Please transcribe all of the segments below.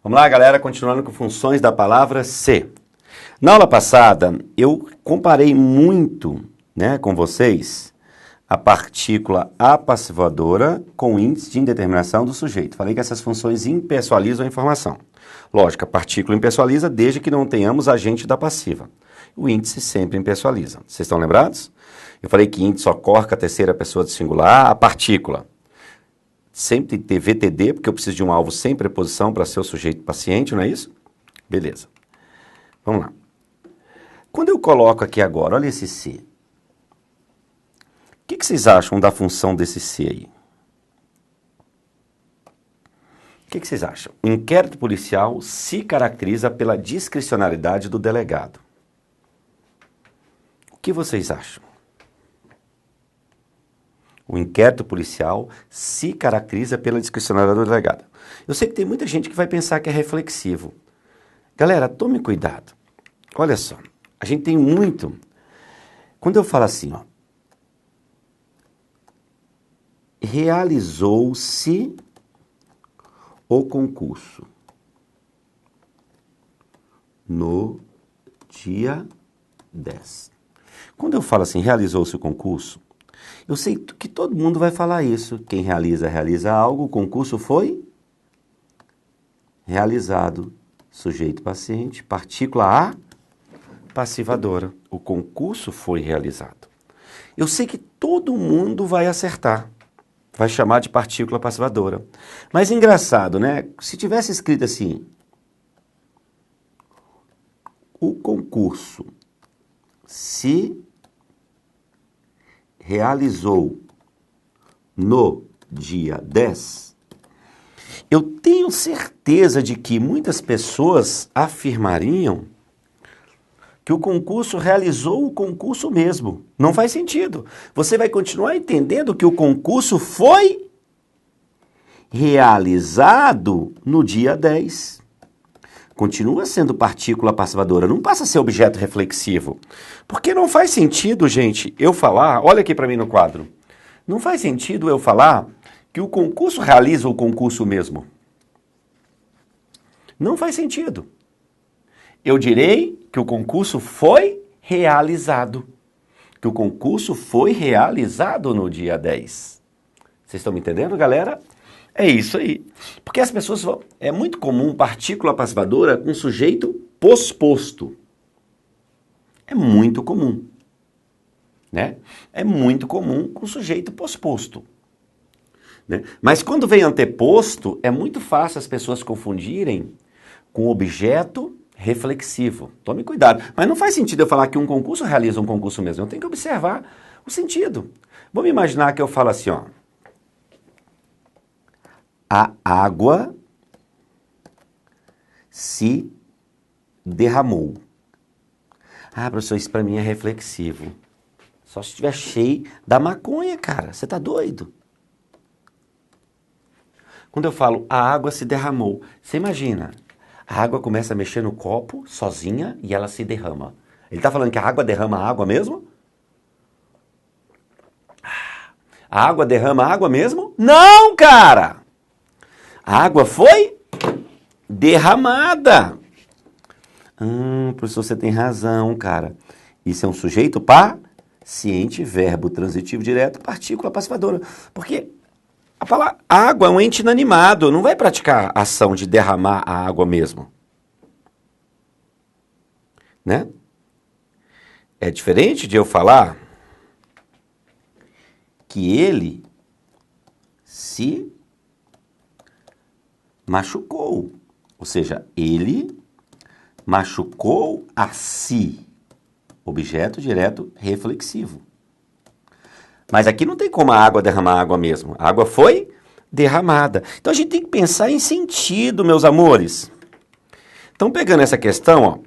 Vamos lá, galera, continuando com funções da palavra ser. Na aula passada, eu comparei muito, com vocês a partícula apassivadora com o índice de indeterminação do sujeito. Falei que essas funções impessoalizam a informação. Lógico, a partícula impessoaliza desde que não tenhamos agente da passiva. O índice sempre impessoaliza. Vocês estão lembrados? Eu falei que índice ocorre com a terceira pessoa do singular, a partícula sempre tem que ter VTD, porque eu preciso de um alvo sem preposição para ser o sujeito paciente, não é isso? Beleza. Vamos lá. Quando eu coloco aqui agora, olha esse C. O que vocês acham da função desse C aí? O que vocês acham? O inquérito policial se caracteriza pela discricionariedade do delegado. O que vocês acham? O inquérito policial se caracteriza pela discricionariedade do delegado. Eu sei que tem muita gente que vai pensar que é reflexivo. Galera, tome cuidado. Olha só, a gente tem muito... Quando eu falo assim, ó, realizou-se o concurso no dia 10. Quando eu falo assim, realizou-se o concurso, eu sei que todo mundo vai falar isso. Quem realiza algo, o concurso foi realizado. Sujeito paciente, partícula A, passivadora. O concurso foi realizado. Eu sei que todo mundo vai acertar. Vai chamar de partícula passivadora. Mas engraçado, né? Se tivesse escrito assim, o concurso se realizou no dia 10, eu tenho certeza de que muitas pessoas afirmariam que o concurso realizou o concurso mesmo. Não faz sentido. Você vai continuar entendendo que o concurso foi realizado no dia 10. Continua sendo partícula passivadora, não passa a ser objeto reflexivo. Porque não faz sentido, gente, eu falar, olha aqui para mim no quadro, não faz sentido eu falar que o concurso realiza o concurso mesmo. Não faz sentido. Eu direi que o concurso foi realizado. Que o concurso foi realizado no dia 10. Vocês estão me entendendo, galera? É isso aí. Porque as pessoas vão... É muito comum partícula passivadora com sujeito posposto. É muito comum. Né? É muito comum com sujeito posposto. Né? Mas quando vem anteposto, é muito fácil as pessoas confundirem com objeto reflexivo. Tome cuidado. Mas não faz sentido eu falar que um concurso realiza um concurso mesmo. Eu tenho que observar o sentido. Vamos imaginar que eu falo assim, ó. A água se derramou. Ah, professor, isso para mim é reflexivo. Só se estiver cheio da maconha, cara. Você tá doido? Quando eu falo a água se derramou, você imagina, a água começa a mexer no copo sozinha e ela se derrama. Ele tá falando que a água derrama a água mesmo? A água derrama a água mesmo? Não, cara! A água foi derramada. Professor, você tem razão, cara. Isso é um sujeito paciente, verbo transitivo direto, partícula passivadora. Porque a palavra água é um ente inanimado, não vai praticar a ação de derramar a água mesmo. Né? É diferente de eu falar que ele se machucou. Ou seja, ele machucou a si. Objeto direto reflexivo. Mas aqui não tem como a água derramar a água mesmo. A água foi derramada. Então a gente tem que pensar em sentido, meus amores. Então, pegando essa questão, ó,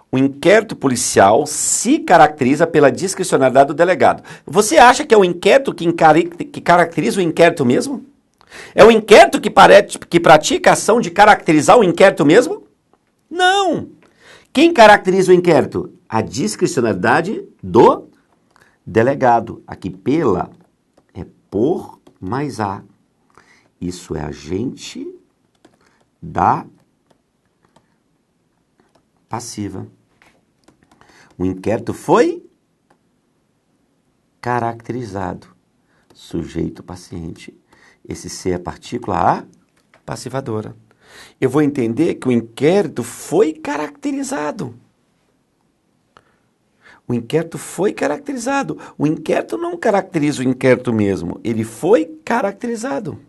o inquérito policial se caracteriza pela discricionariedade do delegado. Você acha que é o inquérito que caracteriza o inquérito mesmo? É o inquérito que pratica a ação de caracterizar o inquérito mesmo? Não! Quem caracteriza o inquérito? A discricionariedade do delegado. Aqui pela é por mais a. Isso é agente da passiva. O inquérito foi caracterizado. Sujeito, paciente. Esse C é partícula A, passivadora. Eu vou entender que o inquérito foi caracterizado. O inquérito foi caracterizado. O inquérito não caracteriza o inquérito mesmo. Ele foi caracterizado.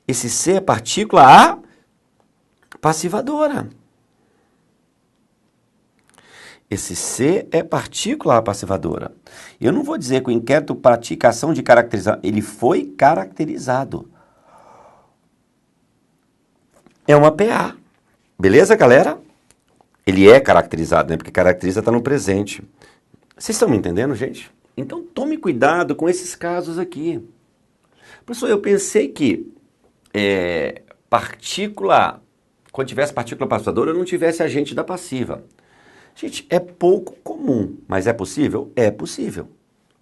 Esse C é partícula A, passivadora. Esse C é partícula A passivadora. Eu não vou dizer que o inquérito pratica ação de caracterização. Ele foi caracterizado. É uma PA. Beleza, galera? Ele é caracterizado, né? Porque caracteriza está no presente. Vocês estão me entendendo, gente? Então tome cuidado com esses casos aqui. Professor, eu pensei que partícula, quando tivesse partícula passivadora, eu não tivesse agente da passiva. Gente, é pouco comum, mas é possível? É possível,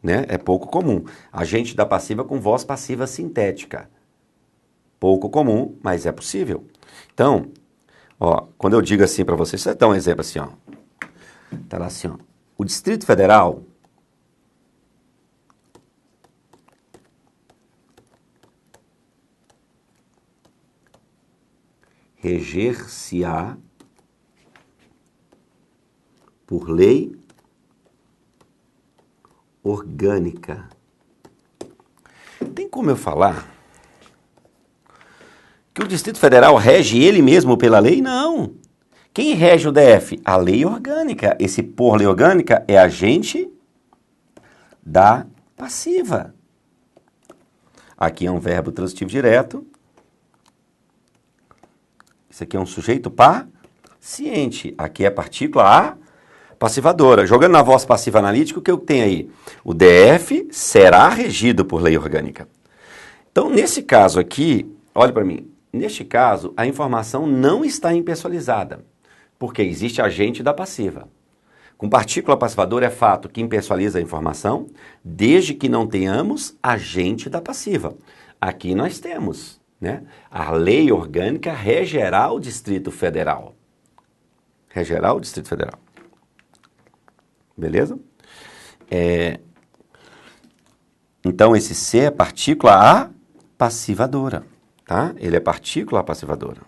né? É pouco comum. Agente da passiva com voz passiva sintética. Pouco comum, mas é possível. Então, ó, quando eu digo assim para vocês, você dá um exemplo assim, ó. Tá lá assim, ó. O Distrito Federal reger-se-á por lei orgânica. Tem como eu falar que o Distrito Federal rege ele mesmo pela lei? Não. Quem rege o DF? A lei orgânica. Esse por lei orgânica é agente da passiva. Aqui é um verbo transitivo direto. Isso aqui é um sujeito paciente. Aqui é a partícula A passivadora. Jogando na voz passiva analítica, o que eu tenho aí? O DF será regido por lei orgânica. Então, nesse caso aqui, olha para mim. Neste caso, a informação não está impessoalizada, porque existe agente da passiva. Com partícula passivadora é fato que impessoaliza a informação, desde que não tenhamos agente da passiva. Aqui nós temos, né? A lei orgânica regerá o Distrito Federal. Regerá o Distrito Federal. Beleza? Então, esse C é partícula A passivadora. Tá? Ele é partícula passivadora.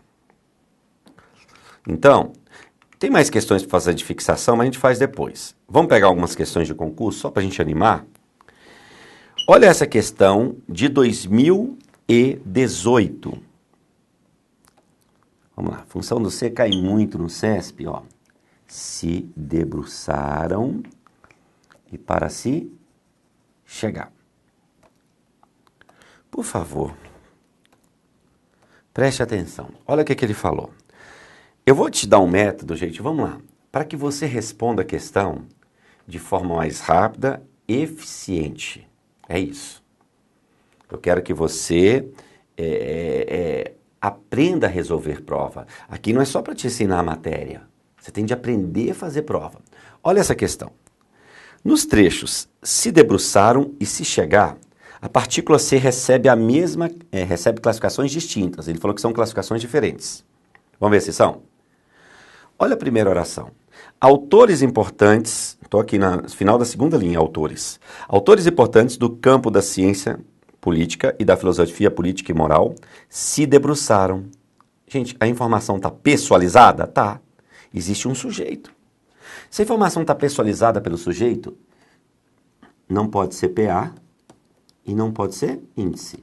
Então, tem mais questões para fazer de fixação, mas a gente faz depois. Vamos pegar algumas questões de concurso, só para a gente animar? Olha essa questão de 2018. Vamos lá. Função do C cai muito no CESP, ó. Se debruçaram e para se chegar. Por favor, preste atenção. Olha o que ele falou. Eu vou te dar um método, gente, vamos lá, para que você responda a questão de forma mais rápida e eficiente. É isso. Eu quero que você aprenda a resolver prova. Aqui não é só para te ensinar a matéria. Você tem de aprender a fazer prova. Olha essa questão. Nos trechos se debruçaram e se chegar, a partícula C recebe recebe classificações distintas. Ele falou que são classificações diferentes. Vamos ver se são? Olha a primeira oração. Autores importantes, estou aqui no final da segunda linha, autores. Autores importantes do campo da ciência política e da filosofia política e moral se debruçaram. Gente, a informação está pessoalizada? Tá. Existe um sujeito. Se a informação está pessoalizada pelo sujeito, não pode ser PA e não pode ser índice.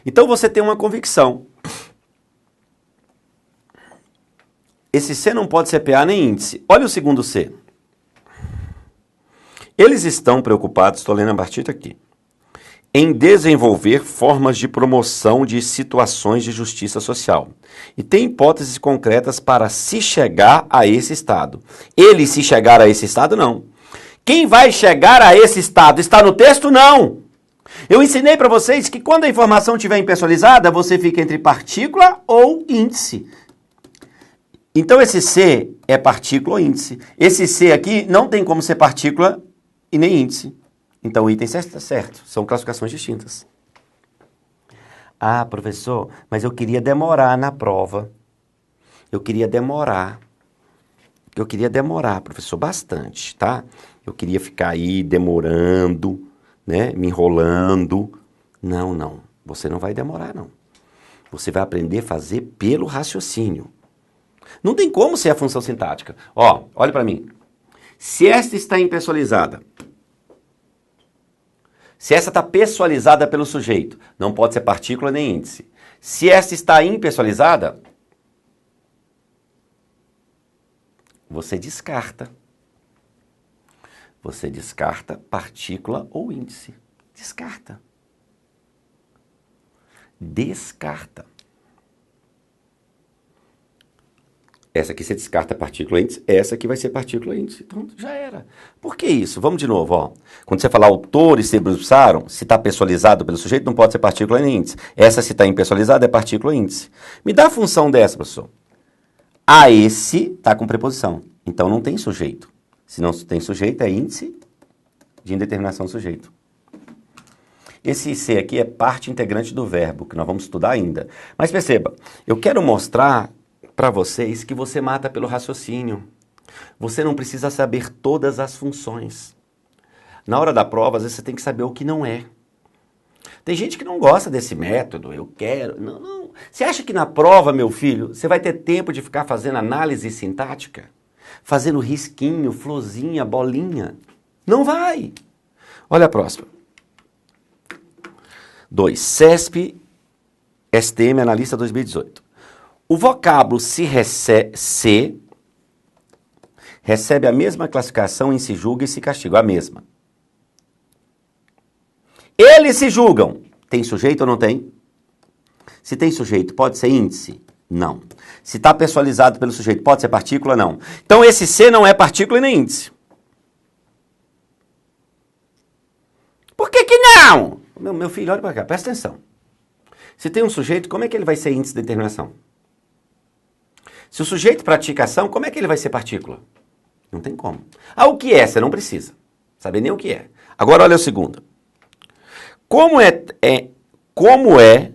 Então você tem uma convicção. Esse C não pode ser PA nem índice. Olha o segundo C. Eles estão preocupados, estou lendo a partida aqui, em desenvolver formas de promoção de situações de justiça social. E tem hipóteses concretas para se chegar a esse estado. Ele se chegar a esse estado, não. Quem vai chegar a esse estado está no texto? Não. Eu ensinei para vocês que quando a informação estiver impessoalizada, você fica entre partícula ou índice. Então esse C é partícula ou índice. Esse C aqui não tem como ser partícula e nem índice. Então o item certo está certo. São classificações distintas. Ah, professor, mas eu queria demorar na prova. Eu queria demorar, professor, bastante, tá? Eu queria ficar aí demorando, né? Me enrolando. Não. Você não vai demorar, não. Você vai aprender a fazer pelo raciocínio. Não tem como ser a função sintática. Ó, olha para mim. Se esta está impessoalizada, se essa está pessoalizada pelo sujeito, não pode ser partícula nem índice. Se esta está impessoalizada, você descarta. Você descarta partícula ou índice. Descarta. Descarta. Essa aqui você descarta partícula índice, essa aqui vai ser partícula índice. Então já era. Por que isso? Vamos de novo, ó. Quando você falar autores se debruçaram, se está pessoalizado pelo sujeito, não pode ser partícula nem índice. Essa, se está impessoalizada, é partícula índice. Me dá a função dessa, professor. A esse está com preposição. Então não tem sujeito. Se não tem sujeito, é índice de indeterminação do sujeito. Esse C aqui é parte integrante do verbo, que nós vamos estudar ainda. Mas perceba, eu quero mostrar para vocês que você mata pelo raciocínio. Você não precisa saber todas as funções. Na hora da prova, às vezes você tem que saber o que não é. Tem gente que não gosta desse método, eu quero. Não. Você acha que na prova, meu filho, você vai ter tempo de ficar fazendo análise sintática? Fazendo risquinho, florzinha, bolinha? Não vai. Olha a próxima. 2. CESP STM Analista 2018. O vocábulo se recebe a mesma classificação em se julga e se castiga, a mesma. Eles se julgam. Tem sujeito ou não tem? Se tem sujeito, pode ser índice? Não. Se está pessoalizado pelo sujeito, pode ser partícula? Não. Então esse C não é partícula e nem índice. Por que que não? Meu filho, olha para cá, presta atenção. Se tem um sujeito, como é que ele vai ser índice de determinação? Se o sujeito pratica ação, como é que ele vai ser partícula? Não tem como. Ah, o que é? Você não precisa saber nem o que é. Agora olha o segundo. Como é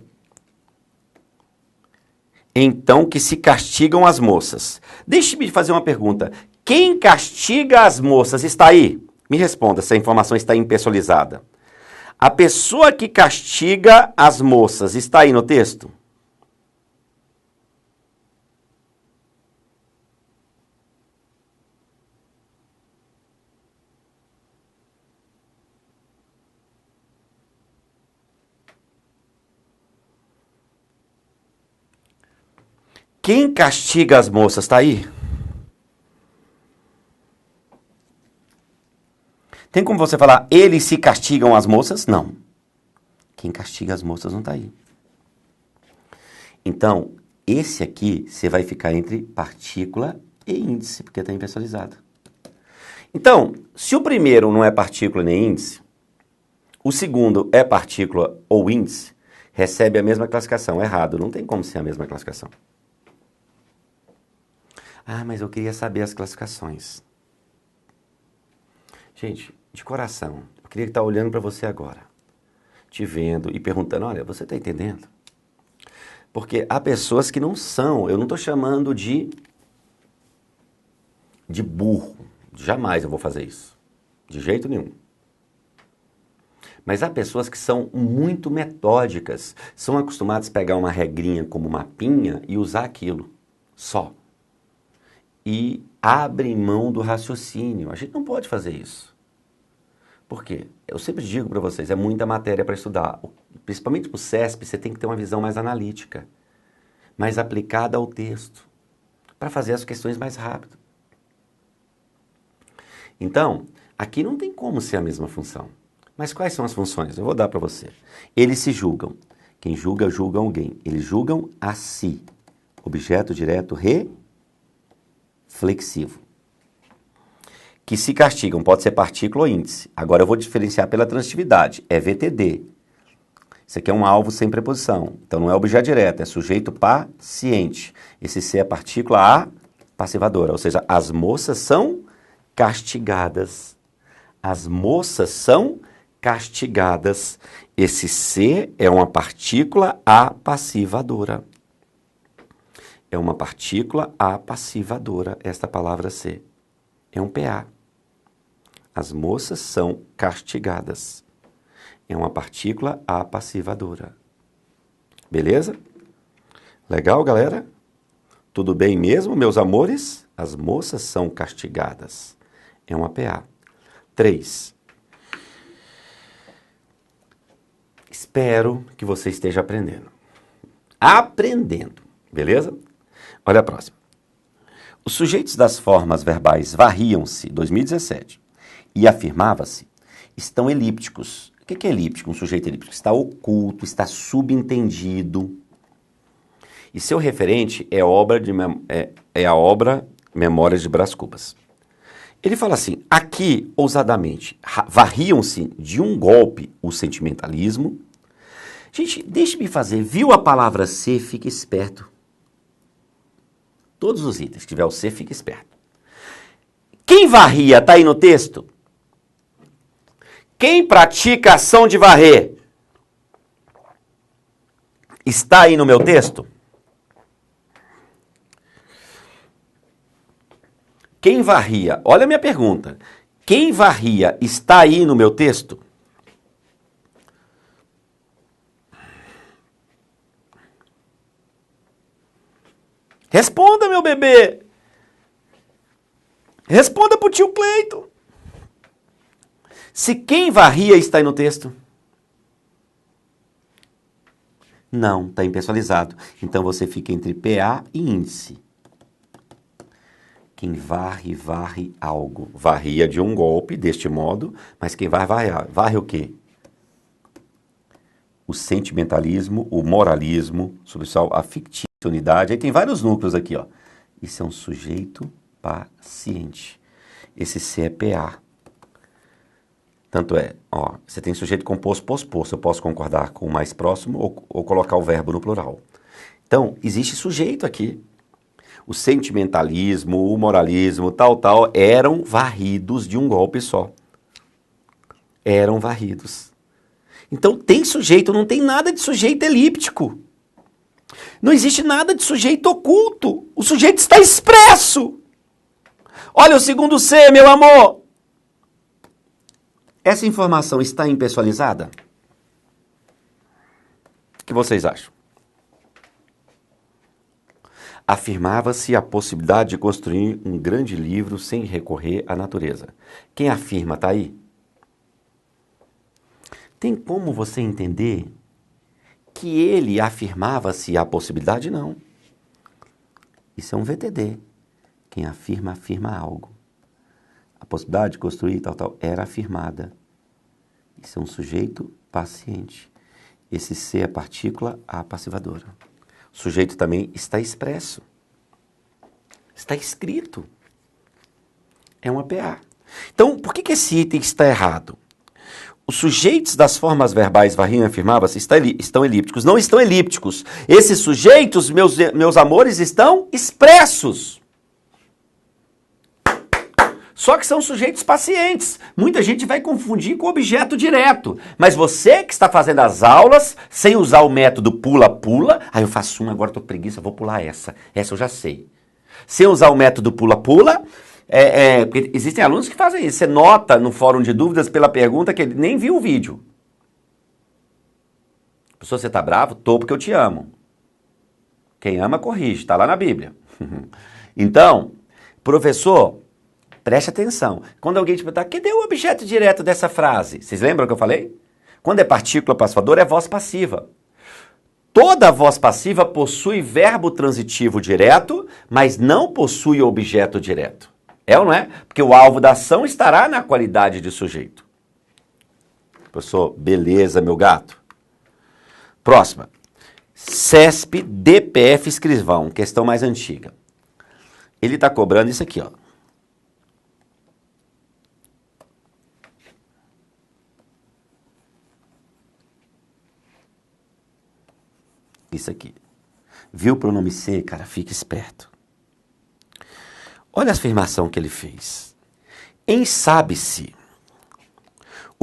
então que se castigam as moças? Deixe-me fazer uma pergunta. Quem castiga as moças está aí? Me responda se a informação está impessoalizada. A pessoa que castiga as moças está aí no texto? Quem castiga as moças está aí? Tem como você falar, eles se castigam as moças? Não. Quem castiga as moças não está aí. Então, esse aqui, você vai ficar entre partícula e índice, porque está impessoalizado. Então, se o primeiro não é partícula nem índice, o segundo é partícula ou índice, recebe a mesma classificação. Errado, não tem como ser a mesma classificação. Ah, mas eu queria saber as classificações. Gente, de coração, eu queria estar olhando para você agora, te vendo e perguntando, olha, você está entendendo? Porque há pessoas que não são, eu não estou chamando de burro, jamais eu vou fazer isso, de jeito nenhum. Mas há pessoas que são muito metódicas, são acostumadas a pegar uma regrinha como mapinha e usar aquilo, só. E abrem mão do raciocínio. A gente não pode fazer isso. Por quê? Eu sempre digo para vocês, é muita matéria para estudar. Principalmente para o CESP, você tem que ter uma visão mais analítica, mais aplicada ao texto, para fazer as questões mais rápido. Então, aqui não tem como ser a mesma função. Mas quais são as funções? Eu vou dar para você. Eles se julgam. Quem julga, julga alguém. Eles julgam a si. Objeto direto reflexivo. Que se castigam, pode ser partícula ou índice. Agora eu vou diferenciar pela transitividade. É VTD. Isso aqui é um alvo sem preposição. Então não é objeto direto, é sujeito paciente. Esse C é partícula passivadora. Ou seja, as moças são castigadas. As moças são castigadas. Esse ser é uma partícula apassivadora. É uma partícula apassivadora, esta palavra ser. É um PA. As moças são castigadas. É uma partícula apassivadora. Beleza? Legal, galera? Tudo bem mesmo, meus amores? As moças são castigadas. É uma PA. 3. Espero que você esteja aprendendo. Aprendendo, beleza? Olha a próxima. Os sujeitos das formas verbais varriam-se, 2017, e afirmava-se, estão elípticos. O que é elíptico? Um sujeito elíptico está oculto, está subentendido. E seu referente é a obra Memórias de Brás Cubas. Ele fala assim, aqui, ousadamente, varriam-se de um golpe o sentimentalismo. Gente, deixe-me fazer, viu a palavra ser, fique esperto. Todos os itens que tiver o ser, fique esperto. Quem varria, está aí no texto? Quem pratica a ação de varrer? Está aí no meu texto? Quem varria? Olha a minha pergunta. Quem varria está aí no meu texto? Responda, meu bebê. Responda pro tio Cleito. Se quem varria está aí no texto? Não, está impessoalizado. Então você fica entre PA e índice. Quem varre, varre algo. Varria de um golpe, deste modo, mas quem varre o quê? O sentimentalismo, o moralismo, a ficcionalidade. Aí tem vários núcleos aqui, ó. Isso é um sujeito paciente. Esse C é PA. Tanto é, ó, você tem sujeito composto, posto. Eu posso concordar com o mais próximo ou colocar o verbo no plural. Então, existe sujeito aqui. O sentimentalismo, o moralismo, tal, eram varridos de um golpe só. Eram varridos. Então tem sujeito, não tem nada de sujeito elíptico. Não existe nada de sujeito oculto. O sujeito está expresso. Olha o segundo C, meu amor. Essa informação está impessoalizada? O que vocês acham? Afirmava-se a possibilidade de construir um grande livro sem recorrer à natureza. Quem afirma está aí? Tem como você entender que ele afirmava-se a possibilidade? Não. Isso é um VTD. Quem afirma, afirma algo. A possibilidade de construir tal, era afirmada. Isso é um sujeito paciente. Esse C é partícula apassivadora. O sujeito também está expresso. Está escrito. É uma PA. Então, por que esse item está errado? Os sujeitos das formas verbais varriam e afirmava-se estão elípticos. Não estão elípticos. Esses sujeitos, meus amores, estão expressos. Só que são sujeitos pacientes. Muita gente vai confundir com objeto direto. Mas você que está fazendo as aulas sem usar o método pula-pula, eu faço uma, agora estou com preguiça, vou pular essa. Essa eu já sei. Sem usar o método pula-pula, porque existem alunos que fazem isso. Você nota no fórum de dúvidas pela pergunta que ele nem viu o vídeo. Pessoa, você está bravo? Tô porque eu te amo. Quem ama, corrige. Está lá na Bíblia. Então, professor, preste atenção. Quando alguém te perguntar, cadê o objeto direto dessa frase? Vocês lembram o que eu falei? Quando é partícula passivadora, é voz passiva. Toda voz passiva possui verbo transitivo direto, mas não possui objeto direto. É ou não é? Porque o alvo da ação estará na qualidade de sujeito. Professor, beleza, meu gato. Próxima. CESP, DPF, escrivão, questão mais antiga. Ele está cobrando isso aqui, ó. Isso aqui. Viu o pronome ser, cara? Fica esperto. Olha a afirmação que ele fez. Em sabe-se,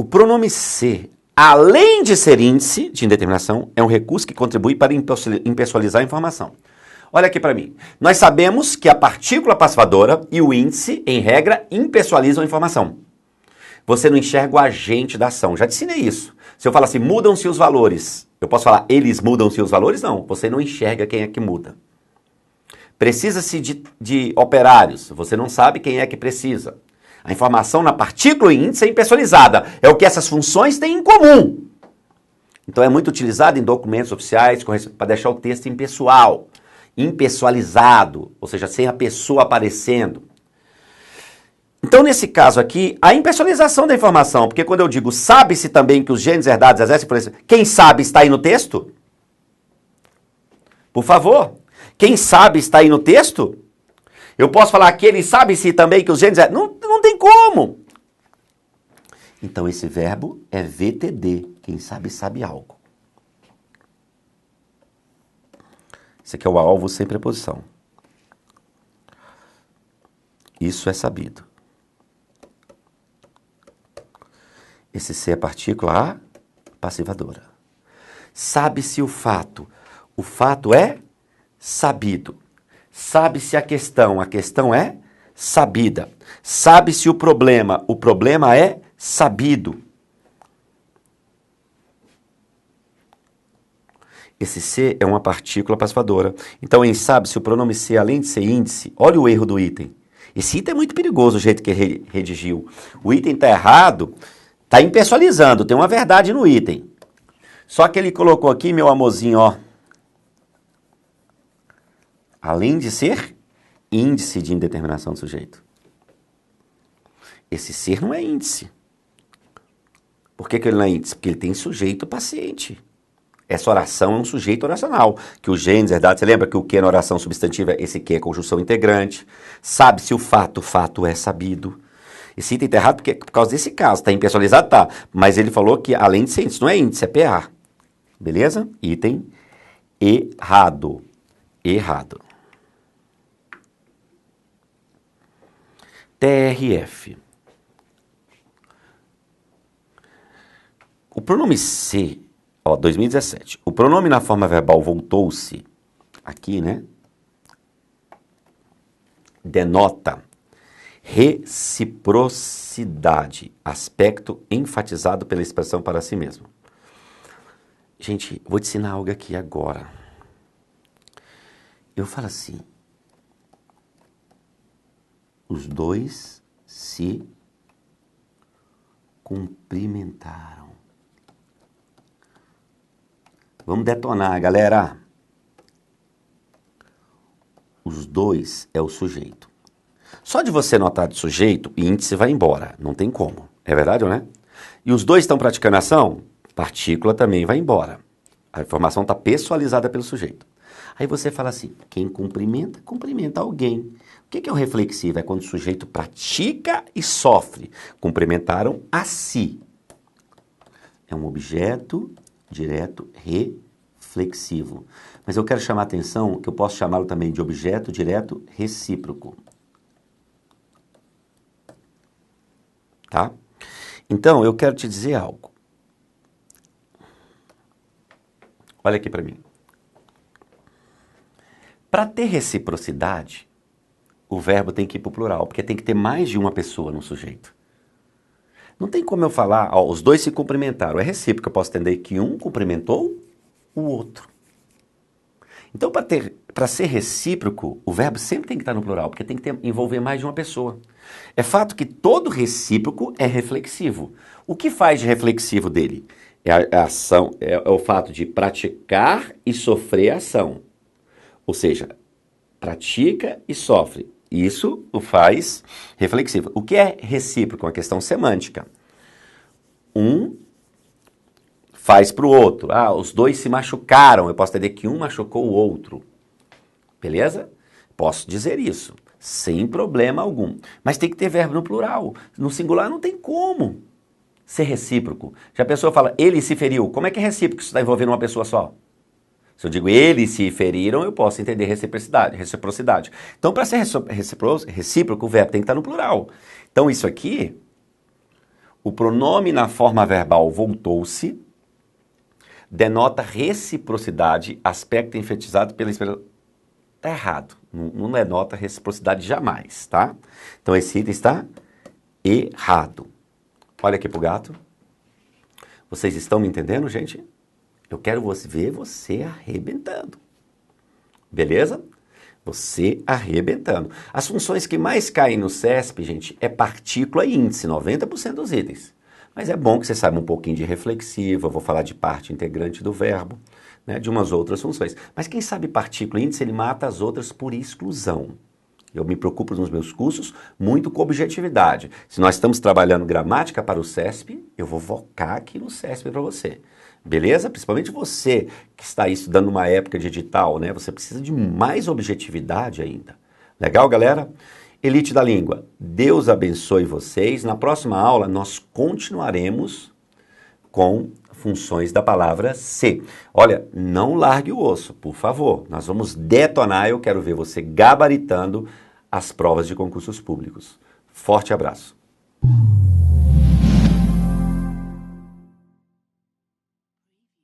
O pronome ser, além de ser índice de indeterminação, é um recurso que contribui para impessoalizar a informação. Olha aqui para mim. Nós sabemos que a partícula passivadora e o índice, em regra, impessoalizam a informação. Você não enxerga o agente da ação. Já te ensinei isso. Se eu falar assim, mudam-se os valores, eu posso falar, eles mudam-se os valores? Não. Você não enxerga quem é que muda. Precisa-se de operários. Você não sabe quem é que precisa. A informação na partícula e índice é impessoalizada. É o que essas funções têm em comum. Então é muito utilizado em documentos oficiais para deixar o texto impessoal, impessoalizado, ou seja, sem a pessoa aparecendo. Então, nesse caso aqui, a impessoalização da informação, porque quando eu digo sabe-se também que os genes herdados exercem influência, quem sabe está aí no texto? Por favor, quem sabe está aí no texto? Eu posso falar que ele sabe-se também que os genes herdados... Não tem como. Então, esse verbo é VTD, quem sabe, sabe algo. Esse aqui é o alvo sem preposição. Isso é sabido. Esse ser é partícula passivadora. Sabe-se o fato. O fato é sabido. Sabe-se a questão é sabida. Sabe-se o problema é sabido. Esse ser é uma partícula passivadora. Então, em sabe-se, o pronome ser, além de ser índice, olha o erro do item. Esse item é muito perigoso, o jeito que ele redigiu. O item está errado, está impessoalizando, tem uma verdade no item. Só que ele colocou aqui, meu amorzinho, ó. Além de ser índice de indeterminação do sujeito. Esse ser não é índice. Por que ele não é índice? Porque ele tem sujeito paciente. Essa oração é um sujeito oracional, que os genes herdados, você lembra que o que na oração substantiva, esse que é conjunção integrante, sabe-se o fato é sabido. Esse item está errado porque, por causa desse caso, está impessoalizado, tá, mas ele falou que além de ser índice, não é índice, é PA. Beleza? Item errado. Errado. TRF. O pronome ser... 2017. O pronome na forma verbal voltou-se, aqui, né? Denota reciprocidade, aspecto enfatizado pela expressão para si mesmo. Gente, vou te ensinar algo aqui agora. Eu falo assim, os dois se cumprimentaram. Vamos detonar, galera. Os dois é o sujeito. Só de você notar de sujeito, o índice vai embora. Não tem como. É verdade ou não é? E os dois estão praticando ação, partícula também vai embora. A informação está pessoalizada pelo sujeito. Aí você fala assim, quem cumprimenta, cumprimenta alguém. O que é o reflexivo? É quando o sujeito pratica e sofre. Cumprimentaram a si. É um objeto direto reflexivo. Mas eu quero chamar a atenção que eu posso chamá-lo também de objeto direto recíproco. Tá? Então, eu quero te dizer algo. Olha aqui para mim. Para ter reciprocidade, o verbo tem que ir para o plural, porque tem que ter mais de uma pessoa no sujeito. Não tem como eu falar, ó, os dois se cumprimentaram. É recíproco, eu posso entender que um cumprimentou o outro. Então, para ser recíproco, o verbo sempre tem que estar no plural, porque tem que envolver mais de uma pessoa. É fato que todo recíproco é reflexivo. O que faz de reflexivo dele? É a ação, é o fato de praticar e sofrer a ação. Ou seja, pratica e sofre. Isso o faz reflexivo. O que é recíproco? Uma questão semântica. Um faz para o outro. Ah, os dois se machucaram. Eu posso entender que um machucou o outro. Beleza? Posso dizer isso, sem problema algum. Mas tem que ter verbo no plural. No singular não tem como ser recíproco. Já a pessoa fala, ele se feriu. Como é que é recíproco se está envolvendo uma pessoa só? Se eu digo eles se feriram, eu posso entender reciprocidade. Então, para ser recíproco, o verbo tem que estar no plural. Então, isso aqui, O pronome na forma verbal voltou-se denota reciprocidade, aspecto enfatizado pela expressão. Está errado. Não denota reciprocidade jamais, tá? Então esse item está errado. Olha aqui pro gato. Vocês estão me entendendo, gente? Eu quero ver você arrebentando. Beleza? Você arrebentando. As funções que mais caem no CESP, gente, é partícula e índice, 90% dos itens. Mas é bom que você saiba um pouquinho de reflexiva, eu vou falar de parte integrante do verbo, né, de umas outras funções. Mas quem sabe partícula e índice, ele mata as outras por exclusão. Eu me preocupo nos meus cursos muito com objetividade. Se nós estamos trabalhando gramática para o CESP, eu vou focar aqui no CESP para você. Beleza? Principalmente você que está aí estudando numa época de edital, né? Você precisa de mais objetividade ainda. Legal, galera? Elite da Língua, Deus abençoe vocês. Na próxima aula, nós continuaremos com funções da palavra ser. Olha, não largue o osso, por favor. Nós vamos detonar, eu quero ver você gabaritando as provas de concursos públicos. Forte abraço.